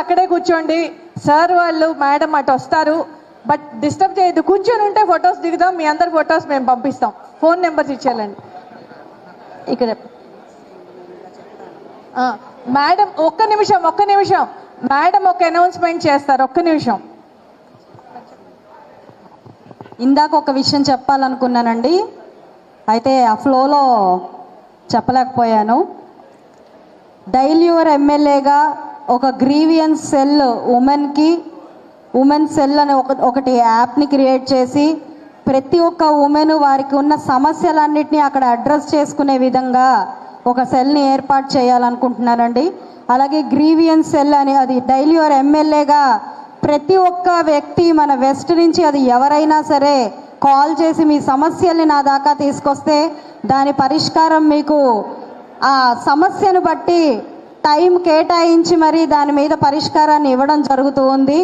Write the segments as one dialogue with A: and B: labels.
A: అక్కడే కూర్చోండి. సార్ వాళ్ళు మేడం అటు వస్తారు, బట్ డిస్టర్బ్ చేయొద్దు. కూర్చొని ఉంటే ఫొటోస్ దిగుదాం, మీ అందరి ఫొటోస్ మేము పంపిస్తాం. ఫోన్ నెంబర్స్ ఇచ్చేయాలండి ఇక్కడ. మేడం ఒక్క నిమిషం మేడం ఒక అనౌన్స్మెంట్ చేస్తారు. ఒక్క నిమిషం.
B: ఇందాక ఒక విషయం చెప్పాలనుకున్నానండి, అయితే ఆ ఫ్లోలో చెప్పలేకపోయాను. డైల్ యువర్ ఎమ్మెల్యేగా ఒక గ్రీవియన్స్ సెల్ ఉమెన్ సెల్ అనే ఒకటి యాప్ని క్రియేట్ చేసి ప్రతి ఒక్క ఉమెన్ వారికి ఉన్న సమస్యలన్నింటినీ అక్కడ అడ్రస్ చేసుకునే విధంగా ఒక సెల్ని ఏర్పాటు చేయాలనుకుంటున్నానండి. అలాగే గ్రీవియన్స్ సెల్ అని అది డైల్ యువర్ ఎమ్మెల్యేగా ప్రతి ఒక్క వ్యక్తి మన వెస్ట్ నుంచి అది ఎవరైనా సరే కాల్ చేసి మీ సమస్యల్ని నా దాకా తీసుకొస్తే దాని పరిష్కారం మీకు ఆ సమస్యను బట్టి టైం కేటాయించి మరి దాని మీద పరిష్కారాన్ని ఇవ్వడం జరుగుతూ ఉంది.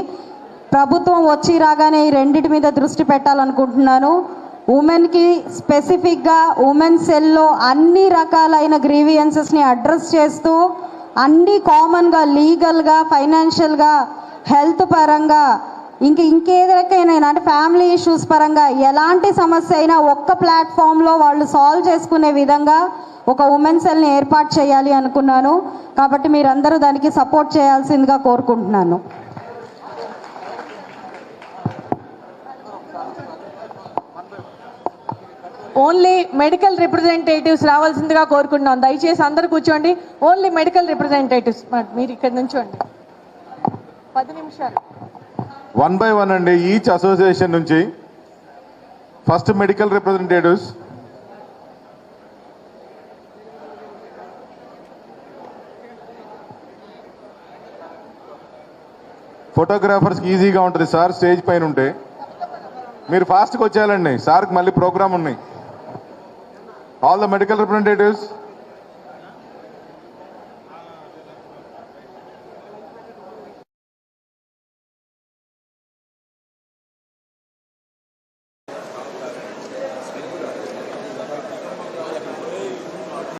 B: ప్రభుత్వం వచ్చి రాగానే ఈ రెండింటి మీద దృష్టి పెట్టాలనుకుంటున్నాను. ఉమెన్కి స్పెసిఫిక్గా ఉమెన్ సెల్లో అన్ని రకాలైన గ్రీవియన్సెస్ని అడ్రస్ చేస్తూ అన్ని కామన్గా లీగల్గా ఫైనాన్షియల్గా హెల్త్ పరంగా ఇంకేదైనా అంటే ఫ్యామిలీ ఇష్యూస్ పరంగా ఎలాంటి సమస్య అయినా ఒక్క ప్లాట్ఫామ్లో వాళ్ళు సాల్వ్ చేసుకునే విధంగా ఒక ఉమెన్ సెల్ని ఏర్పాటు చేయాలి అనుకున్నాను. కాబట్టి మీరందరూ దానికి సపోర్ట్ చేయాల్సిందిగా కోరుకుంటున్నాను.
A: ఓన్లీ మెడికల్ రిప్రజెంటేటివ్స్ రావాల్సిందిగా కోరుకుంటున్నాం. దయచేసి అందరూ కూర్చోండి. ఓన్లీ మెడికల్ రిప్రజెంటేటివ్స్ మీరు ఇక్కడ నుంచోండి. 10 నిమిషాలు.
C: 1 by 1 అండి. ఈచ్ అసోసియేషన్ నుంచి ఫస్ట్ మెడికల్ రిప్రజెంటేటివ్స్. ఫోటోగ్రాఫర్స్కి ఈజీగా ఉంటుంది సార్, స్టేజ్ పైన ఉంటే. మీరు ఫాస్ట్గా వచ్చేయాలండి, సార్కి మళ్ళీ ప్రోగ్రామ్ ఉన్నాయి. All the medical representatives.